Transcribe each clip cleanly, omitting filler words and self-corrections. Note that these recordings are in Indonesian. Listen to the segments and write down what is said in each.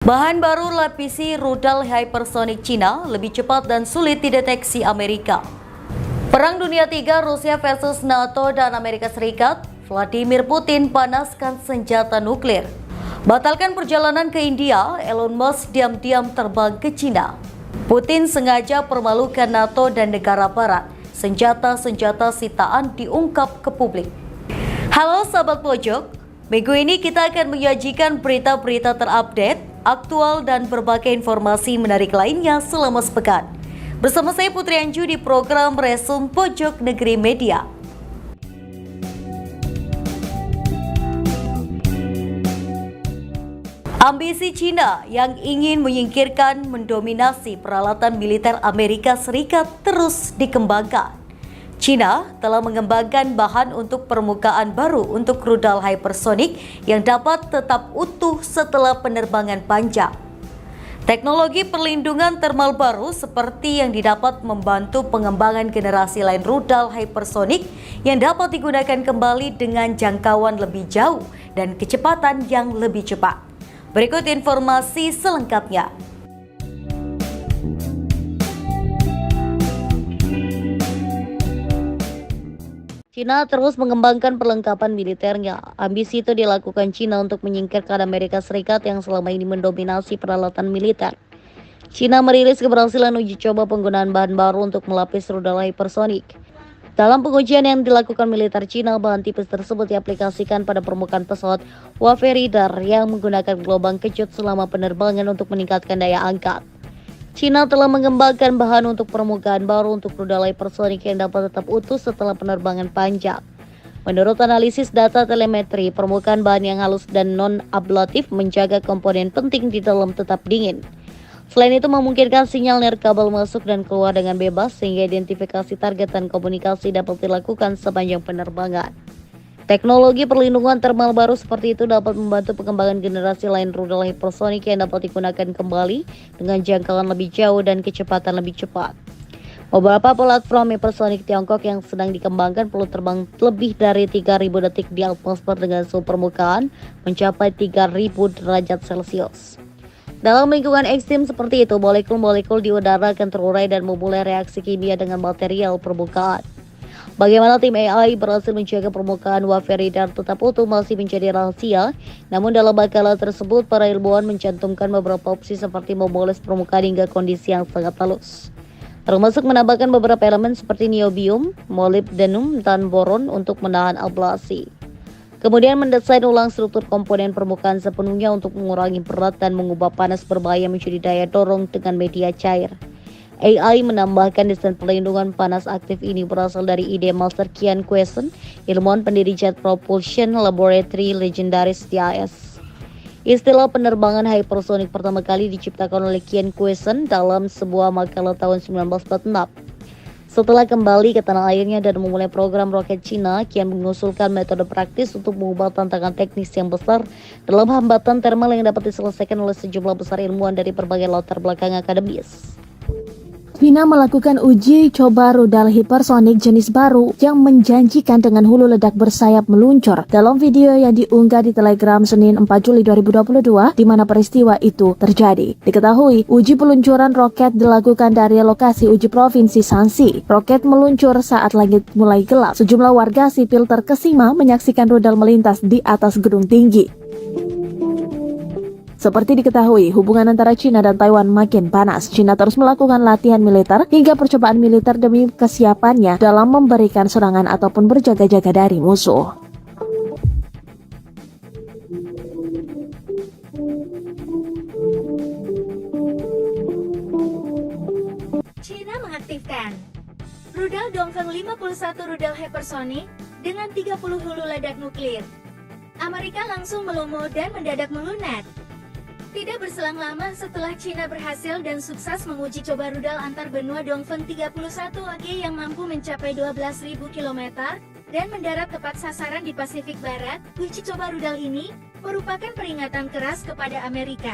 Bahan baru lapisi rudal hypersonic Cina lebih cepat dan sulit dideteksi Amerika. Perang Dunia III Rusia versus NATO dan Amerika Serikat, Vladimir Putin panaskan senjata nuklir. Batalkan perjalanan ke India, Elon Musk diam-diam terbang ke Cina. Putin sengaja permalukan NATO dan negara barat. Senjata-senjata sitaan diungkap ke publik. Halo sahabat pojok, minggu ini kita akan menyajikan berita-berita terupdate, aktual dan berbagai informasi menarik lainnya selama sepekan. Bersama saya Putri Anju di program Resum Pojok Negeri Media. Ambisi Cina yang ingin menyingkirkan mendominasi peralatan militer Amerika Serikat terus dikembangkan. Cina telah mengembangkan bahan untuk permukaan baru untuk rudal hypersonik yang dapat tetap utuh setelah penerbangan panjang. Teknologi perlindungan thermal baru seperti yang didapat membantu pengembangan generasi lain rudal hypersonik yang dapat digunakan kembali dengan jangkauan lebih jauh dan kecepatan yang lebih cepat. Berikut informasi selengkapnya. Cina terus mengembangkan perlengkapan militernya. Ambisi itu dilakukan Cina untuk menyingkirkan Amerika Serikat yang selama ini mendominasi peralatan militer. Cina merilis keberhasilan uji coba penggunaan bahan baru untuk melapis rudal hypersonik. Dalam pengujian yang dilakukan militer Cina, bahan tipis tersebut diaplikasikan pada permukaan pesawat Waffenrieder yang menggunakan gelombang kejut selama penerbangan untuk meningkatkan daya angkat. Cina telah mengembangkan bahan untuk permukaan baru untuk rudal hypersonic yang dapat tetap utuh setelah penerbangan panjang. Menurut analisis data telemetri, permukaan bahan yang halus dan non-ablatif menjaga komponen penting di dalam tetap dingin. Selain itu memungkinkan sinyal nirkabel masuk dan keluar dengan bebas sehingga identifikasi target dan komunikasi dapat dilakukan sepanjang penerbangan. Teknologi perlindungan thermal baru seperti itu dapat membantu pengembangan generasi lain rudal hypersonic yang dapat digunakan kembali dengan jangkauan lebih jauh dan kecepatan lebih cepat. Beberapa platform hypersonic Tiongkok yang sedang dikembangkan perlu terbang lebih dari 3.000 detik di atmosfer dengan suhu permukaan mencapai 3.000 derajat Celcius. Dalam lingkungan ekstrim seperti itu, molekul-molekul di udara akan terurai dan memulai reaksi kimia dengan material permukaan. Bagaimana tim AI berhasil menjaga permukaan Waffenrieder tetap utuh masih menjadi rahasia, namun dalam makalah tersebut para ilmuwan mencantumkan beberapa opsi seperti memoles permukaan hingga kondisi yang sangat halus, termasuk menambahkan beberapa elemen seperti niobium, molybdenum, dan boron untuk menahan ablasi. Kemudian mendesain ulang struktur komponen permukaan sepenuhnya untuk mengurangi berat dan mengubah panas berbahaya menjadi daya dorong dengan media cair. AI menambahkan desain perlindungan panas aktif ini berasal dari ide Master Qian Quezon, ilmuwan pendiri Jet Propulsion Laboratory legendaris TIS. Istilah penerbangan hypersonic pertama kali diciptakan oleh Qian Quezon dalam sebuah makalah tahun 1946. Setelah kembali ke tanah airnya dan memulai program roket Cina, Qian mengusulkan metode praktis untuk mengubah tantangan teknis yang besar dalam hambatan thermal yang dapat diselesaikan oleh sejumlah besar ilmuwan dari berbagai latar belakang akademis. Cina melakukan uji coba rudal hipersonik jenis baru yang menjanjikan dengan hulu ledak bersayap meluncur. Dalam video yang diunggah di Telegram Senin 4 Juli 2022, di mana peristiwa itu terjadi. Diketahui, uji peluncuran roket dilakukan dari lokasi uji provinsi Shanxi. Roket meluncur saat langit mulai gelap. Sejumlah warga sipil terkesima menyaksikan rudal melintas di atas gedung tinggi. Seperti diketahui, hubungan antara Cina dan Taiwan makin panas. Cina terus melakukan latihan militer hingga percobaan militer demi kesiapannya dalam memberikan serangan ataupun berjaga-jaga dari musuh. Cina mengaktifkan rudal Dongfeng 51 rudal hypersonic dengan 30 hulu ledak nuklir. Amerika langsung melomo dan mendadak melunak. Tidak berselang lama setelah Cina berhasil dan sukses menguji coba rudal antar benua Dongfeng 31 AG yang mampu mencapai 12.000 km dan mendarat tepat sasaran di Pasifik Barat, uji coba rudal ini merupakan peringatan keras kepada Amerika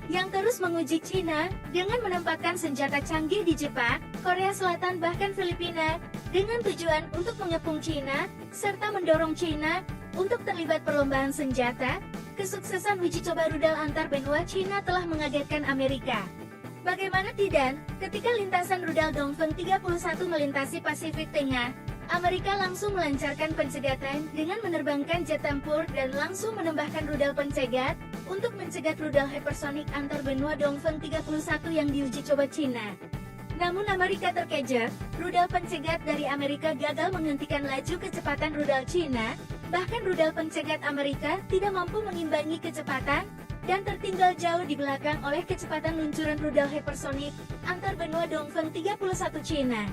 yang terus menguji Cina dengan menempatkan senjata canggih di Jepang, Korea Selatan bahkan Filipina dengan tujuan untuk mengepung Cina serta mendorong Cina untuk terlibat perlombaan senjata kesuksesan uji coba rudal antar benua Cina telah mengagetkan Amerika. Bagaimana tidak, ketika lintasan rudal Dongfeng 31 melintasi Pasifik Tengah, Amerika langsung melancarkan pencegatan dengan menerbangkan jet tempur dan langsung menambahkan rudal pencegat untuk mencegat rudal hypersonic antar benua Dongfeng 31 yang diuji coba Cina. Namun Amerika terkejar, rudal pencegat dari Amerika gagal menghentikan laju kecepatan rudal Cina, bahkan rudal pencegat Amerika tidak mampu mengimbangi kecepatan, dan tertinggal jauh di belakang oleh kecepatan luncuran rudal hypersonic antar benua Dongfeng 31 Cina.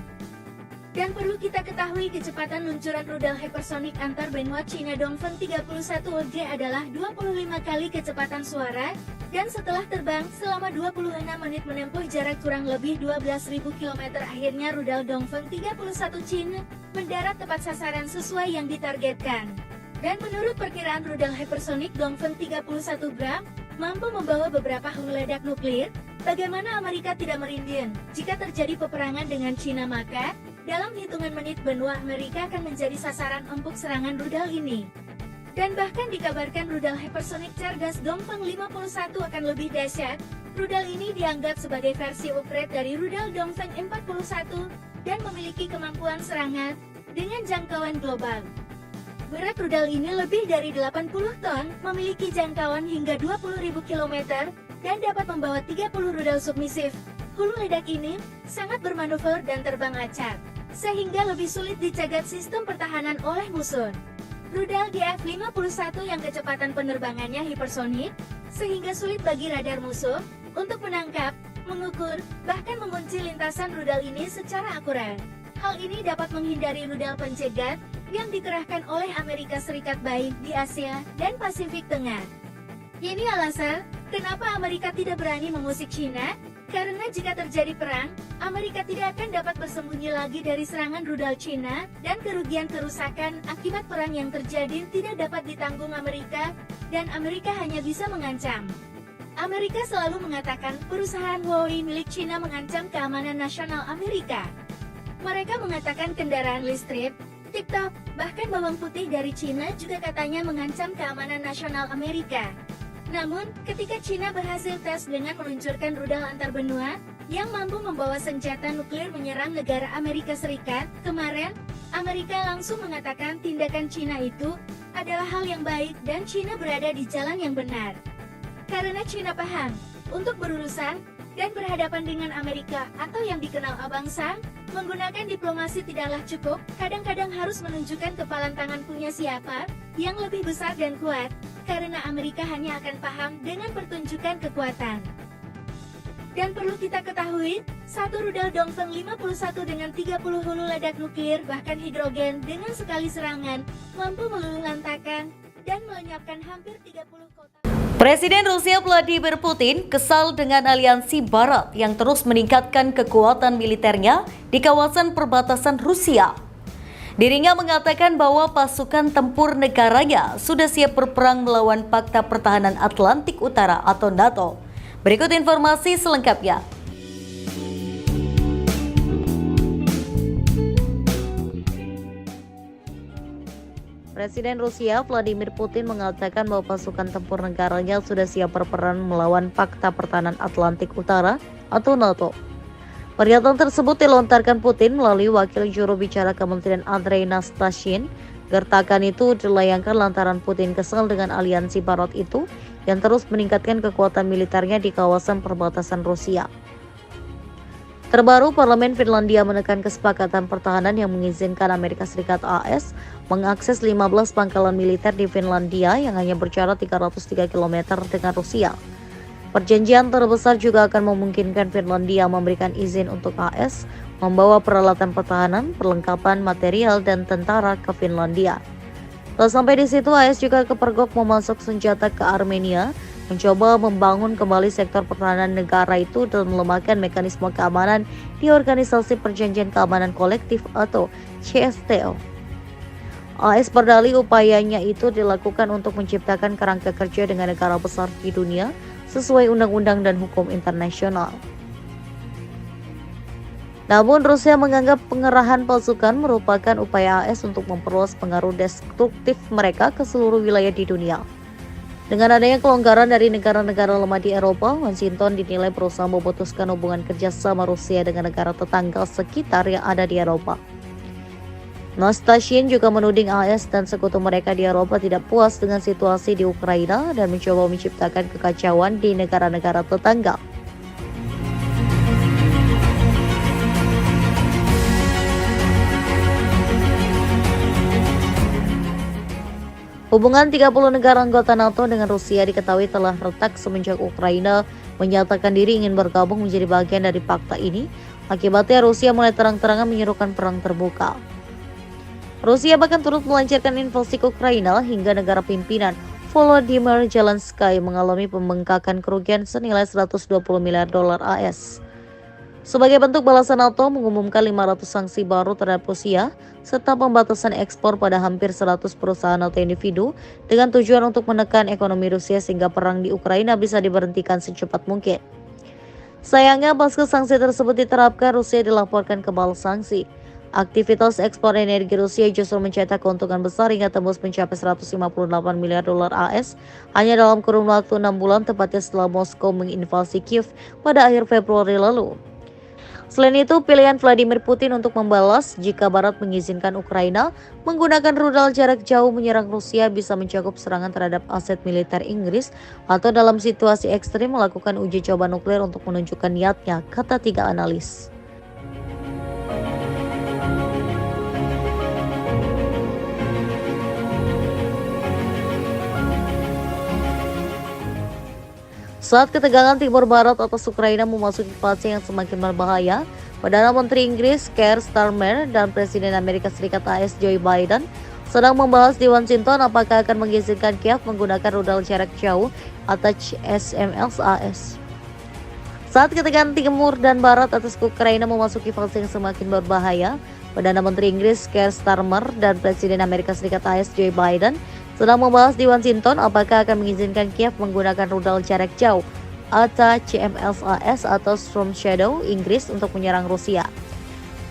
Dan perlu kita ketahui kecepatan luncuran rudal hypersonic antar benua Cina Dongfeng 31 OG adalah 25 kali kecepatan suara, dan setelah terbang selama 26 menit menempuh jarak kurang lebih 12.000 km akhirnya rudal Dongfeng 31 Cina mendarat tepat sasaran sesuai yang ditargetkan. Dan menurut perkiraan rudal hypersonic Dongfeng 31 gram, mampu membawa beberapa hulu ledak nuklir. Bagaimana Amerika tidak merinding? Jika terjadi peperangan dengan Cina maka, dalam hitungan menit benua Amerika akan menjadi sasaran empuk serangan rudal ini. Dan bahkan dikabarkan rudal hypersonic cerdas Dongfeng 51 akan lebih dahsyat. Rudal ini dianggap sebagai versi upgrade dari rudal Dongfeng 41 dan memiliki kemampuan serangan dengan jangkauan global. Berat rudal ini lebih dari 80 ton, memiliki jangkauan hingga 20.000 km, dan dapat membawa 30 rudal submisif. Hulu ledak ini sangat bermanuver dan terbang acak, sehingga lebih sulit dicegat sistem pertahanan oleh musuh. Rudal DF-51 yang kecepatan penerbangannya hipersonik, sehingga sulit bagi radar musuh untuk menangkap, mengukur, bahkan mengunci lintasan rudal ini secara akurat. Hal ini dapat menghindari rudal pencegat yang dikerahkan oleh Amerika Serikat baik di Asia dan Pasifik Tengah. Ini alasan kenapa Amerika tidak berani mengusik Cina, karena jika terjadi perang, Amerika tidak akan dapat bersembunyi lagi dari serangan rudal Cina, dan kerugian kerusakan akibat perang yang terjadi tidak dapat ditanggung Amerika, dan Amerika hanya bisa mengancam. Amerika selalu mengatakan perusahaan Huawei milik Cina mengancam keamanan nasional Amerika. Mereka mengatakan kendaraan listrik, TikTok, bahkan bawang putih dari Cina juga katanya mengancam keamanan nasional Amerika. Namun, ketika Cina berhasil tes dengan meluncurkan rudal antar benua yang mampu membawa senjata nuklir menyerang negara Amerika Serikat, kemarin, Amerika langsung mengatakan tindakan Cina itu adalah hal yang baik dan Cina berada di jalan yang benar. Karena Cina paham, untuk berurusan dan berhadapan dengan Amerika atau yang dikenal Abang Sam, menggunakan diplomasi tidaklah cukup, kadang-kadang harus menunjukkan kepalan tangan punya siapa yang lebih besar dan kuat, karena Amerika hanya akan paham dengan pertunjukan kekuatan. Dan perlu kita ketahui, satu rudal Dongfeng 51 dengan 30 hulu ledak nuklir bahkan hidrogen dengan sekali serangan, mampu meluluhlantakkan dan melenyapkan hampir 30 kota. Presiden Rusia Vladimir Putin kesal dengan aliansi Barat yang terus meningkatkan kekuatan militernya di kawasan perbatasan Rusia. Dirinya mengatakan bahwa pasukan tempur negaranya sudah siap berperang melawan Pakta Pertahanan Atlantik Utara atau NATO. Berikut informasi selengkapnya. Presiden Rusia Vladimir Putin mengatakan bahwa pasukan tempur negaranya sudah siap berperan melawan Pakta Pertahanan Atlantik Utara atau NATO. Pernyataan tersebut dilontarkan Putin melalui wakil juru bicara Kementerian Andrei Nastashyn. Gertakan itu dilayangkan lantaran Putin kesal dengan aliansi Barat itu yang terus meningkatkan kekuatan militernya di kawasan perbatasan Rusia. Terbaru, Parlemen Finlandia menekan kesepakatan pertahanan yang mengizinkan Amerika Serikat AS mengakses 15 pangkalan militer di Finlandia yang hanya berjarak 303 km dengan Rusia. Perjanjian terbesar juga akan memungkinkan Finlandia memberikan izin untuk AS membawa peralatan pertahanan, perlengkapan material, dan tentara ke Finlandia. Tak sampai di situ, AS juga kepergok memasok senjata ke Armenia, mencoba membangun kembali sektor pertahanan negara itu dan melemahkan mekanisme keamanan di Organisasi Perjanjian Keamanan Kolektif atau CSTO. AS berdalih upayanya itu dilakukan untuk menciptakan kerangka kerja dengan negara besar di dunia sesuai undang-undang dan hukum internasional. Namun Rusia menganggap pengerahan pasukan merupakan upaya AS untuk memperluas pengaruh destruktif mereka ke seluruh wilayah di dunia. Dengan adanya kelonggaran dari negara-negara lemah di Eropa, Washington dinilai berusaha memutuskan hubungan kerjasama Rusia dengan negara tetangga sekitar yang ada di Eropa. Nastasian juga menuding AS dan sekutu mereka di Eropa tidak puas dengan situasi di Ukraina dan mencoba menciptakan kekacauan di negara-negara tetangga. Hubungan 30 negara anggota NATO dengan Rusia diketahui telah retak semenjak Ukraina menyatakan diri ingin bergabung menjadi bagian dari pakta ini. Akibatnya Rusia mulai terang-terangan menyerukan perang terbuka. Rusia bahkan turut melancarkan invasi ke Ukraina hingga negara pimpinan Volodymyr Zelensky mengalami pembengkakan kerugian senilai 120 miliar dolar AS. Sebagai bentuk balasan, NATO mengumumkan 500 sanksi baru terhadap Rusia serta pembatasan ekspor pada hampir 100 perusahaan atau individu dengan tujuan untuk menekan ekonomi Rusia sehingga perang di Ukraina bisa diberhentikan secepat mungkin. Sayangnya, pasca sanksi tersebut diterapkan, Rusia dilaporkan kebal sanksi. Aktivitas ekspor energi Rusia justru mencetak keuntungan besar hingga tembus mencapai 158 miliar dolar AS hanya dalam kurun waktu 6 bulan, tepatnya setelah Moskow menginvasi Kiev pada akhir Februari lalu. Selain itu, pilihan Vladimir Putin untuk membalas jika Barat mengizinkan Ukraina menggunakan rudal jarak jauh menyerang Rusia bisa mencakup serangan terhadap aset militer Inggris atau dalam situasi ekstrim melakukan uji coba nuklir untuk menunjukkan niatnya, kata 3 analis. Saat ketegangan Timur Barat atas Ukraina memasuki fase yang semakin berbahaya, Perdana Menteri Inggris Keir Starmer dan Presiden Amerika Serikat AS Joe Biden sedang membahas di Washington apakah akan mengizinkan Kiev menggunakan rudal jarak jauh atau HIMARS. Saat ketegangan Timur dan Barat atas Ukraina memasuki fase yang semakin berbahaya, Perdana Menteri Inggris Keir Starmer dan Presiden Amerika Serikat AS Joe Biden sedang membahas di Washington apakah akan mengizinkan Kiev menggunakan rudal jarak jauh atau HIMARS atau Storm Shadow Inggris untuk menyerang Rusia.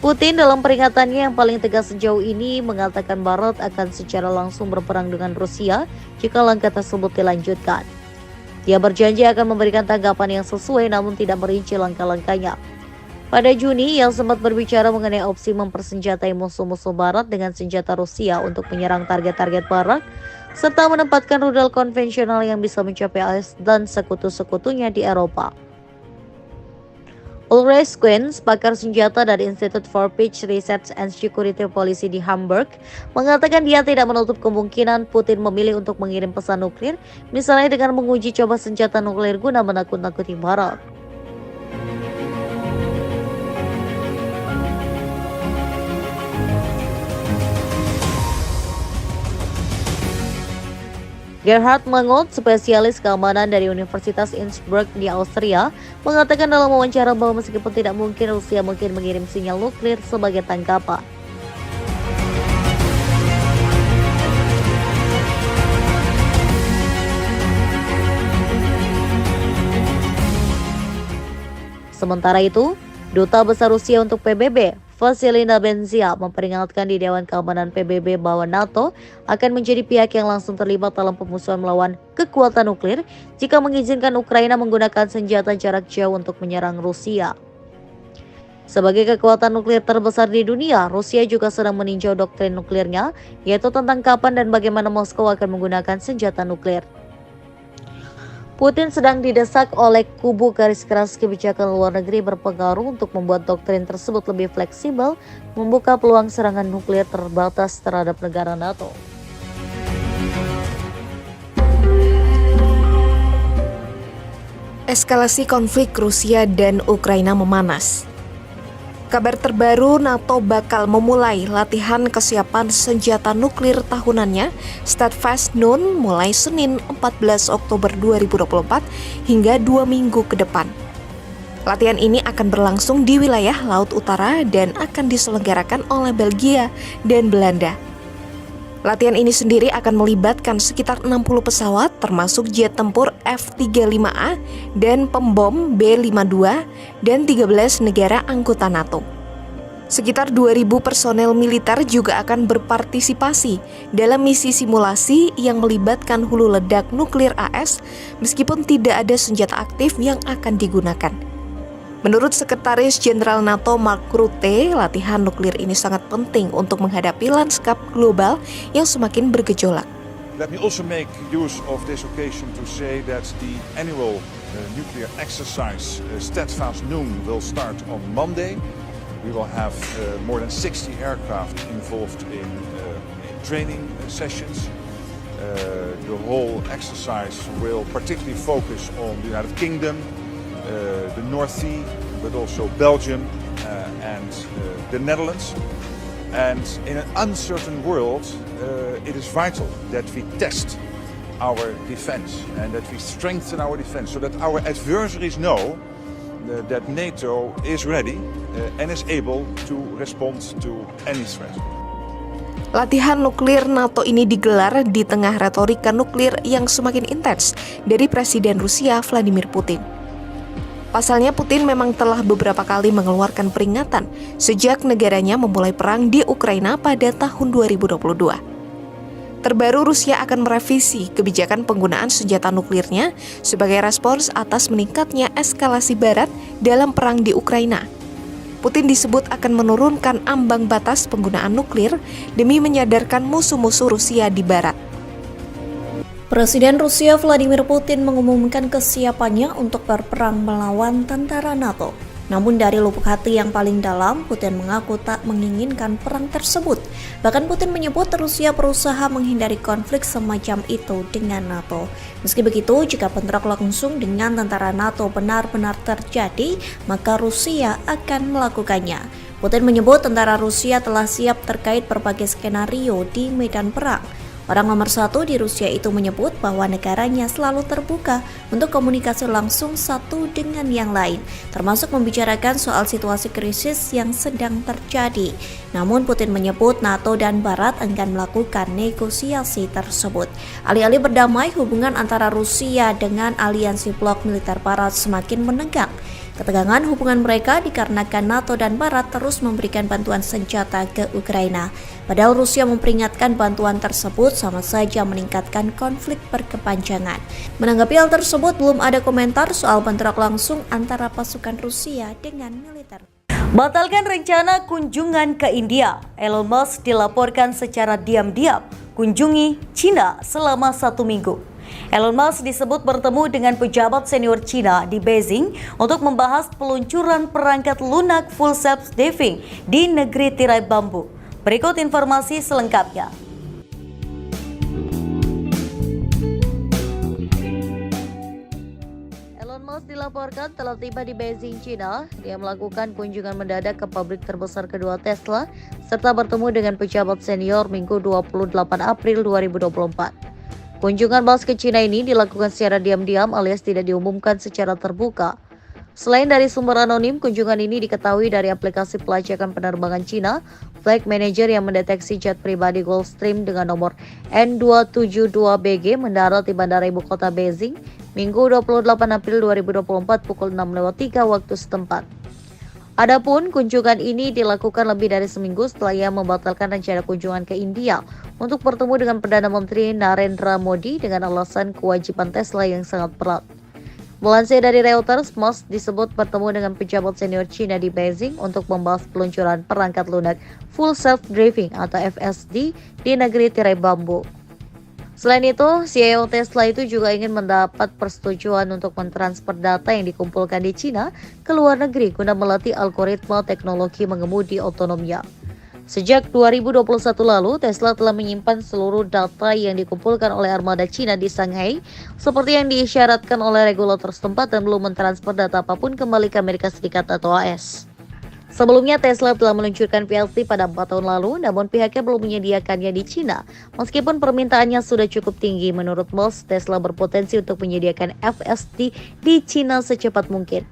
Putin dalam peringatannya yang paling tegas sejauh ini mengatakan Barat akan secara langsung berperang dengan Rusia jika langkah tersebut dilanjutkan. Dia berjanji akan memberikan tanggapan yang sesuai namun tidak merinci langkah-langkahnya. Pada Juni, ia sempat berbicara mengenai opsi mempersenjatai musuh-musuh Barat dengan senjata Rusia untuk menyerang target-target Barat, serta menempatkan rudal konvensional yang bisa mencapai AS dan sekutu-sekutunya di Eropa. Ulrich Quinn, pakar senjata dari Institute for Peace Research and Security Policy di Hamburg, mengatakan dia tidak menutup kemungkinan Putin memilih untuk mengirim pesan nuklir, misalnya dengan menguji coba senjata nuklir guna menakut-nakuti Barat. Gerhard Mangold, spesialis keamanan dari Universitas Innsbruck di Austria, mengatakan dalam wawancara bahwa meskipun tidak mungkin Rusia mungkin mengirim sinyal nuklir sebagai tangkapan. Sementara itu, Duta Besar Rusia untuk PBB, Vasily Nebenzia, memperingatkan di Dewan Keamanan PBB bahwa NATO akan menjadi pihak yang langsung terlibat dalam pemusuhan melawan kekuatan nuklir jika mengizinkan Ukraina menggunakan senjata jarak jauh untuk menyerang Rusia. Sebagai kekuatan nuklir terbesar di dunia, Rusia juga sedang meninjau doktrin nuklirnya, yaitu tentang kapan dan bagaimana Moskow akan menggunakan senjata nuklir. Putin sedang didesak oleh kubu garis keras kebijakan luar negeri berpengaruh untuk membuat doktrin tersebut lebih fleksibel, membuka peluang serangan nuklir terbatas terhadap negara NATO. Eskalasi konflik Rusia dan Ukraina memanas. Kabar terbaru, NATO bakal memulai latihan kesiapan senjata nuklir tahunannya Steadfast Noon mulai Senin 14 Oktober 2024 hingga 2 minggu ke depan. Latihan ini akan berlangsung di wilayah Laut Utara dan akan diselenggarakan oleh Belgia dan Belanda. Latihan ini sendiri akan melibatkan sekitar 60 pesawat termasuk jet tempur F-35A dan pembom B-52 dan 13 negara anggota NATO. Sekitar 2.000 personel militer juga akan berpartisipasi dalam misi simulasi yang melibatkan hulu ledak nuklir AS meskipun tidak ada senjata aktif yang akan digunakan. Menurut Sekretaris Jenderal NATO Mark Rutte, latihan nuklir ini sangat penting untuk menghadapi lanskap global yang semakin bergejolak. Let me also make use of this occasion to say that the annual nuclear exercise Steadfast Noon will start on Monday. We will have more than 60 aircraft involved in training sessions. The whole exercise will particularly focus on the United Kingdom, the North Sea, but also Belgium and the Netherlands. And in an uncertain world, it is vital that we test our defense and that we strengthen our defense so that our adversaries know that NATO is ready and is able to respond to any threat. Latihan nuklir NATO ini digelar di tengah retorika nuklir yang semakin intens dari Presiden Rusia Vladimir Putin. Pasalnya Putin memang telah beberapa kali mengeluarkan peringatan sejak negaranya memulai perang di Ukraina pada tahun 2022. Terbaru Rusia akan merevisi kebijakan penggunaan senjata nuklirnya sebagai respons atas meningkatnya eskalasi Barat dalam perang di Ukraina. Putin disebut akan menurunkan ambang batas penggunaan nuklir demi menyadarkan musuh-musuh Rusia di Barat. Presiden Rusia Vladimir Putin mengumumkan kesiapannya untuk berperang melawan tentara NATO. Namun dari lubuk hati yang paling dalam, Putin mengaku tak menginginkan perang tersebut. Bahkan Putin menyebut Rusia berusaha menghindari konflik semacam itu dengan NATO. Meski begitu, jika bentrok langsung dengan tentara NATO benar-benar terjadi, maka Rusia akan melakukannya. Putin menyebut tentara Rusia telah siap terkait berbagai skenario di medan perang. Orang nomor satu di Rusia itu menyebut bahwa negaranya selalu terbuka untuk komunikasi langsung satu dengan yang lain, termasuk membicarakan soal situasi krisis yang sedang terjadi. Namun Putin menyebut NATO dan Barat enggan melakukan negosiasi tersebut. Alih-alih berdamai, hubungan antara Rusia dengan aliansi blok militer Barat semakin menegang. Ketegangan hubungan mereka dikarenakan NATO dan Barat terus memberikan bantuan senjata ke Ukraina. Padahal Rusia memperingatkan bantuan tersebut sama saja meningkatkan konflik berkepanjangan. Menanggapi hal tersebut, belum ada komentar soal bentrok langsung antara pasukan Rusia dengan militer. Batalkan rencana kunjungan ke India. Elon Musk dilaporkan secara diam-diam kunjungi Cina selama 1 minggu. Elon Musk disebut bertemu dengan pejabat senior Cina di Beijing untuk membahas peluncuran perangkat lunak full self-driving di negeri tirai bambu. Berikut informasi selengkapnya. Elon Musk dilaporkan telah tiba di Beijing, Cina. Dia melakukan kunjungan mendadak ke pabrik terbesar kedua Tesla serta bertemu dengan pejabat senior Minggu 28 April 2024. Kunjungan Musk ke Cina ini dilakukan secara diam-diam alias tidak diumumkan secara terbuka. Selain dari sumber anonim, kunjungan ini diketahui dari aplikasi pelacakan penerbangan Cina, Flight Manager yang mendeteksi jet pribadi Gulfstream dengan nomor N272BG mendarat di bandara ibu kota Beijing, Minggu 28 April 2024 pukul 6.03 waktu setempat. Adapun kunjungan ini dilakukan lebih dari seminggu setelah ia membatalkan rencana kunjungan ke India untuk bertemu dengan Perdana Menteri Narendra Modi dengan alasan kewajiban Tesla yang sangat berat. Melansir dari Reuters, Musk disebut bertemu dengan pejabat senior Cina di Beijing untuk membahas peluncuran perangkat lunak full self-driving atau FSD di negeri tirai bambu. Selain itu, CEO Tesla itu juga ingin mendapat persetujuan untuk mentransfer data yang dikumpulkan di Cina ke luar negeri guna melatih algoritma teknologi mengemudi otonomnya. Sejak 2021 lalu, Tesla telah menyimpan seluruh data yang dikumpulkan oleh armada Cina di Shanghai, seperti yang diisyaratkan oleh regulator setempat dan belum mentransfer data apapun kembali ke Amerika Serikat atau AS. Sebelumnya Tesla telah meluncurkan VLT pada 4 tahun lalu, namun pihaknya belum menyediakannya di Cina. Meskipun permintaannya sudah cukup tinggi, menurut Musk, Tesla berpotensi untuk menyediakan FSD di Cina secepat mungkin.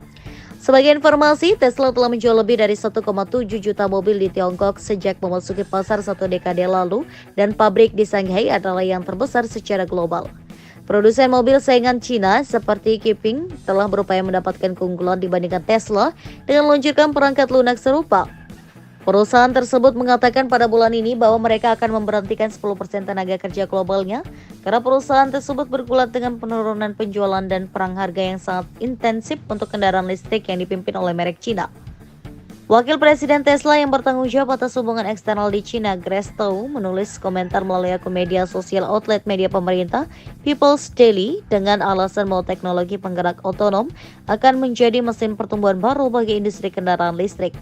Sebagai informasi, Tesla telah menjual lebih dari 1,7 juta mobil di Tiongkok sejak memasuki pasar 1 dekade lalu, dan pabrik di Shanghai adalah yang terbesar secara global. Produsen mobil saingan Cina seperti Xpeng telah berupaya mendapatkan keunggulan dibandingkan Tesla dengan meluncurkan perangkat lunak serupa. Perusahaan tersebut mengatakan pada bulan ini bahwa mereka akan memberhentikan 10% tenaga kerja globalnya karena perusahaan tersebut bergulat dengan penurunan penjualan dan perang harga yang sangat intensif untuk kendaraan listrik yang dipimpin oleh merek Cina. Wakil Presiden Tesla yang bertanggung jawab atas hubungan eksternal di Cina, Grace Tao, menulis komentar melalui akun media sosial outlet media pemerintah People's Daily dengan alasan bahwa teknologi penggerak otonom akan menjadi mesin pertumbuhan baru bagi industri kendaraan listrik.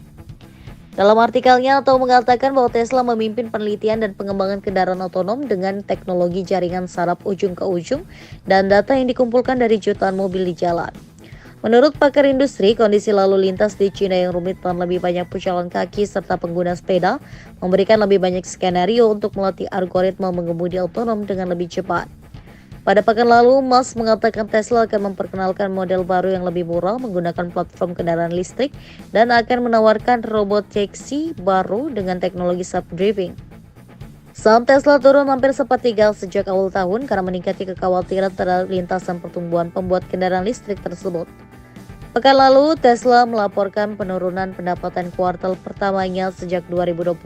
Dalam artikelnya, Tao mengatakan bahwa Tesla memimpin penelitian dan pengembangan kendaraan otonom dengan teknologi jaringan saraf ujung ke ujung dan data yang dikumpulkan dari jutaan mobil di jalan. Menurut pakar industri, kondisi lalu lintas di Cina yang rumit dan lebih banyak pejalan kaki serta pengguna sepeda memberikan lebih banyak skenario untuk melatih algoritma mengemudi otonom dengan lebih cepat. Pada pekan lalu, Musk mengatakan Tesla akan memperkenalkan model baru yang lebih murah menggunakan platform kendaraan listrik dan akan menawarkan robot taksi baru dengan teknologi self-driving. Saham Tesla turun hampir sepertiga sejak awal tahun karena meningkatnya kekhawatiran terhadap lintasan pertumbuhan pembuat kendaraan listrik tersebut. Pekan lalu, Tesla melaporkan penurunan pendapatan kuartal pertamanya sejak 2020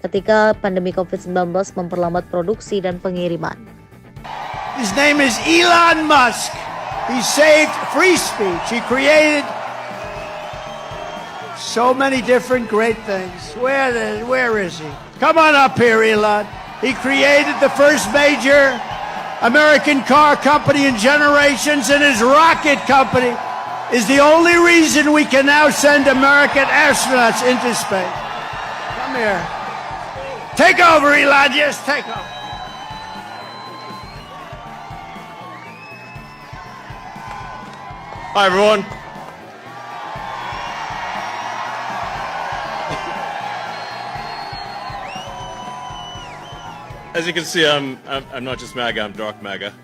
ketika pandemi COVID-19 memperlambat produksi dan pengiriman. His name is Elon Musk. He saved free speech. He created so many different great things. Where is he? Come on up here, Elon. He created the first major American car company in generations, and his rocket company is the only reason we can now send American astronauts into space. Come here. Take over, Elon. Just take over. Hi, everyone. As you can see, I'm not just MAGA, I'm dark MAGA.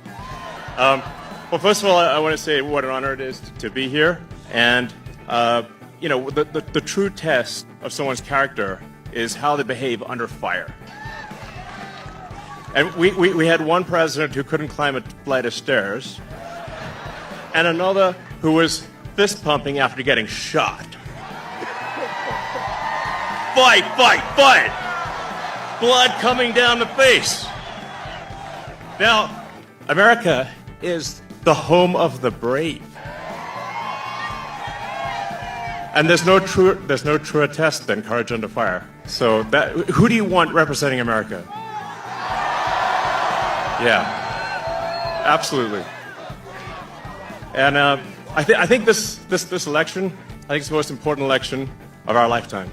Well, first of all, I want to say what an honor it is to be here. And, the true test of someone's character is how they behave under fire. And we had one president who couldn't climb a flight of stairs, and another who was fist pumping after getting shot. Fight, fight, fight! Blood coming down the face. Now, America is the home of the brave. And there's no truer test than courage under fire. So who do you want representing America? Yeah, absolutely. And I think this election, I think it's the most important election of our lifetime.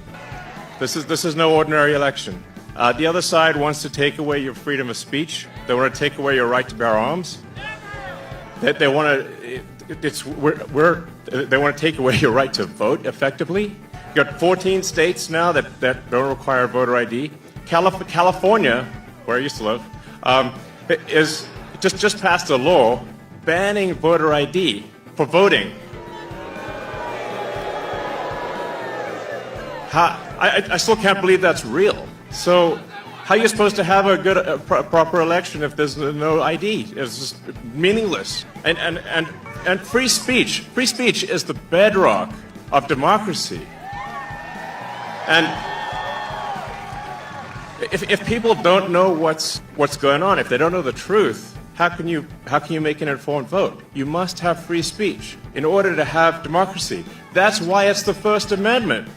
This is no ordinary election. The other side wants to take away your freedom of speech. They want to take away your right to bear arms. They want to take away your right to vote effectively. You got 14 states now that don't require voter ID. California, where I used to live, is just passed a law banning voter ID for voting. I still can't believe that's real. So how are you supposed to have a good, proper election if there's no ID? It's just meaningless. And free speech is the bedrock of democracy. And if people don't know what's going on, if they don't know the truth, how can you make an informed vote? You must have free speech in order to have democracy. That's why it's the First Amendment.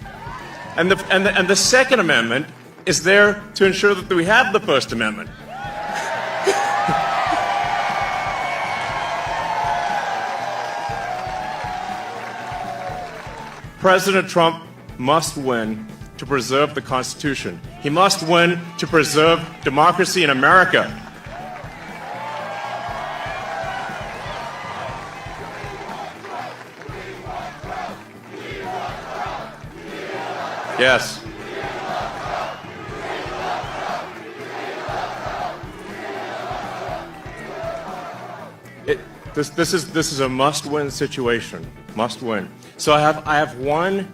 And the Second Amendment is there to ensure that we have the First Amendment. President Trump must win to preserve the Constitution. He must win to preserve democracy in America. Yes. This is a must-win situation. Must win. So I have one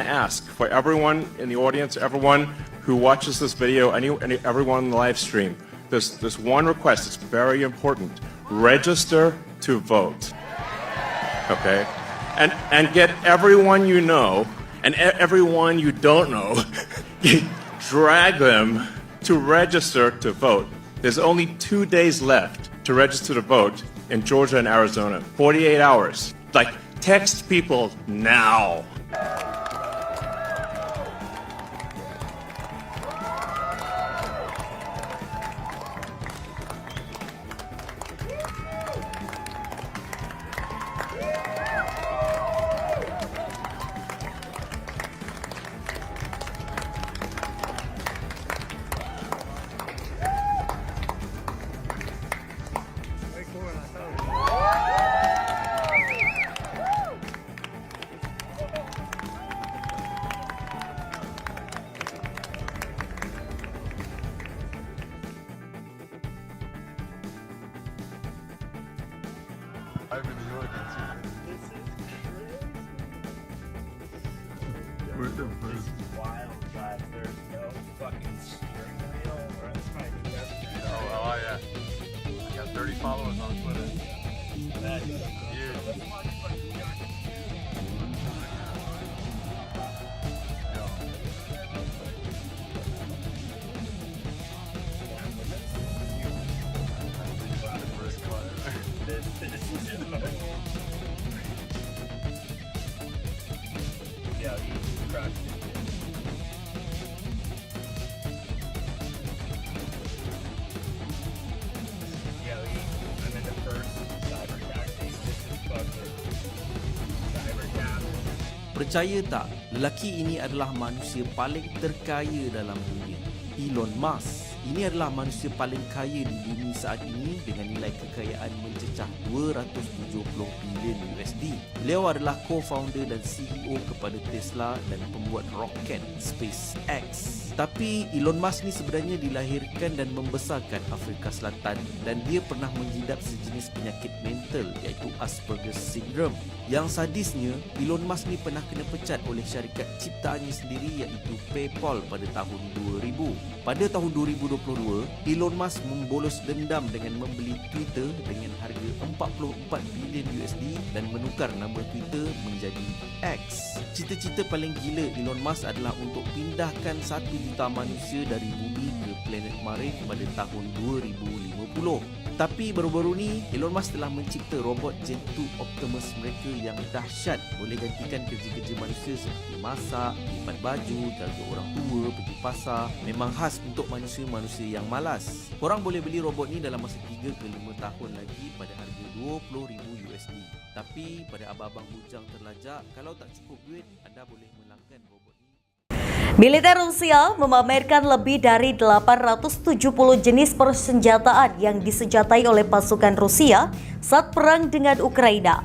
ask for everyone in the audience, everyone who watches this video, everyone in the live stream. There's one request. It's very important. Register to vote. Okay, and get everyone you know and everyone you don't know drag them to register to vote. There's only 2 days left to register to vote in Georgia and Arizona. 48 hours. Like, text people now. Oh yeah. I got 30 followers on Twitter. Percaya tak, lelaki ini adalah manusia paling terkaya dalam dunia. Elon Musk. Ini adalah manusia paling kaya di bumi saat ini dengan nilai kekayaan mencecah 270 bilion USD. Beliau adalah co-founder dan CEO kepada Tesla dan pembuat roket SpaceX. Tapi Elon Musk ni sebenarnya dilahirkan dan membesarkan Afrika Selatan dan dia pernah mengidap sejenis penyakit mental iaitu Asperger's Syndrome. Yang sadisnya, Elon Musk ni pernah kena pecat oleh syarikat ciptaannya sendiri iaitu PayPal pada tahun 2000. Pada tahun 2022, Elon Musk membolos dendam dengan membeli Twitter dengan harga 44 bilion USD dan menukar nama Twitter menjadi X. Cita-cita paling gila Elon Musk adalah untuk pindahkan 1 juta manusia dari bumi ke planet Marikh pada tahun 2050. Tapi baru-baru ni Elon Musk telah mencipta robot Gen 2 Optimus mereka yang dahsyat, boleh gantikan kerja-kerja manusia seperti masak, lipat baju, jaga orang tua, pergi pasar. Memang khas untuk manusia-manusia yang malas. Korang boleh beli robot ni dalam masa 3 ke 5 tahun lagi pada harga 20,000 USD. Tapi pada abang-abang bujang terlajak, kalau tak cukup duit, anda boleh melanggan robot ni. Militer Rusia memamerkan lebih dari 870 jenis persenjataan yang disenjatai oleh pasukan Rusia saat perang dengan Ukraina.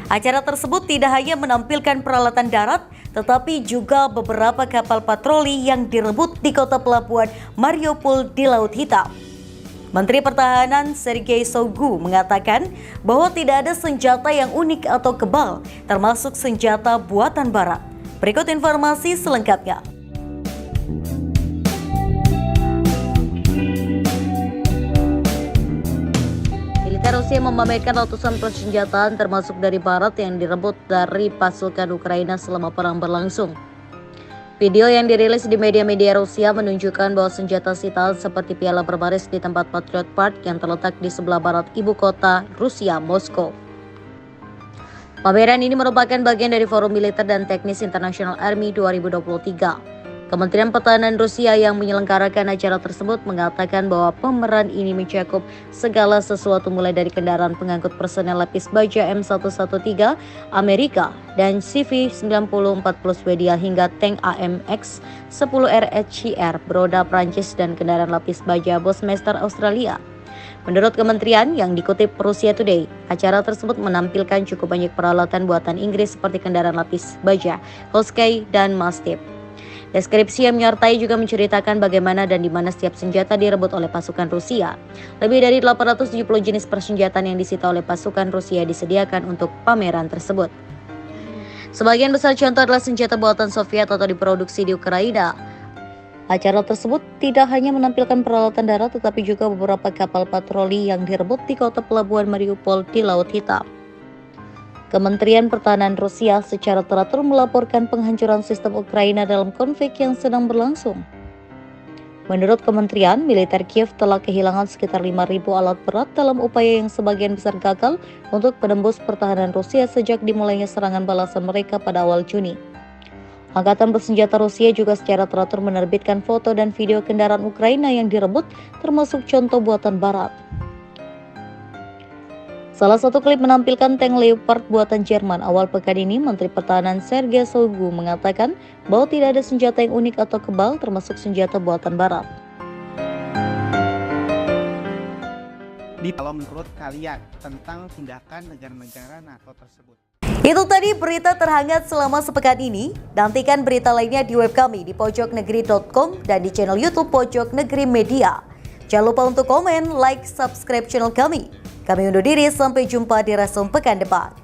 Acara tersebut tidak hanya menampilkan peralatan darat, tetapi juga beberapa kapal patroli yang direbut di kota pelabuhan Mariupol di Laut Hitam. Menteri Pertahanan Sergei Shoigu mengatakan bahwa tidak ada senjata yang unik atau kebal, termasuk senjata buatan Barat. Berikut informasi selengkapnya. Militer Rusia memamerkan ratusan persenjataan termasuk dari Barat yang direbut dari pasukan Ukraina selama perang berlangsung. Video yang dirilis di media-media Rusia menunjukkan bahwa senjata sitaan seperti piala berbaris di tempat Patriot Park yang terletak di sebelah barat ibu kota Rusia, Moskow. Pameran ini merupakan bagian dari Forum Militer dan Teknis International Army 2023. Kementerian Pertahanan Rusia yang menyelenggarakan acara tersebut mengatakan bahwa pameran ini mencakup segala sesuatu mulai dari kendaraan pengangkut personel lapis baja M113 Amerika dan CV-9040 Swedia hingga tank AMX-10R HCR beroda Prancis dan kendaraan lapis baja Bushmaster Australia. Menurut kementerian yang dikutip Russia Today, acara tersebut menampilkan cukup banyak peralatan buatan Inggris seperti kendaraan lapis baja, Husky dan Mastiff. Deskripsi yang menyertai juga menceritakan bagaimana dan di mana setiap senjata direbut oleh pasukan Rusia. Lebih dari 870 jenis persenjataan yang disita oleh pasukan Rusia disediakan untuk pameran tersebut. Sebagian besar contoh adalah senjata buatan Soviet atau diproduksi di Ukraina. Acara tersebut tidak hanya menampilkan peralatan darat tetapi juga beberapa kapal patroli yang direbut di kota pelabuhan Mariupol di Laut Hitam. Kementerian Pertahanan Rusia secara teratur melaporkan penghancuran sistem Ukraina dalam konflik yang sedang berlangsung. Menurut kementerian, militer Kiev telah kehilangan sekitar 5.000 alat berat dalam upaya yang sebagian besar gagal untuk menembus pertahanan Rusia sejak dimulainya serangan balasan mereka pada awal Juni. Angkatan bersenjata Rusia juga secara teratur menerbitkan foto dan video kendaraan Ukraina yang direbut, termasuk contoh buatan Barat. Salah satu klip menampilkan tank Leopard buatan Jerman. Awal pekan ini, Menteri Pertahanan Sergei Shoigu mengatakan bahwa tidak ada senjata yang unik atau kebal, termasuk senjata buatan Barat. Kalau menurut kalian tentang tindakan negara-negara NATO tersebut? Itu tadi berita terhangat selama sepekan ini. Nantikan berita lainnya di web kami di pojoknegeri.com dan di channel YouTube Pojok Negeri Media. Jangan lupa untuk komen, like, subscribe channel kami. Kami undur diri, sampai jumpa di Resum pekan depan.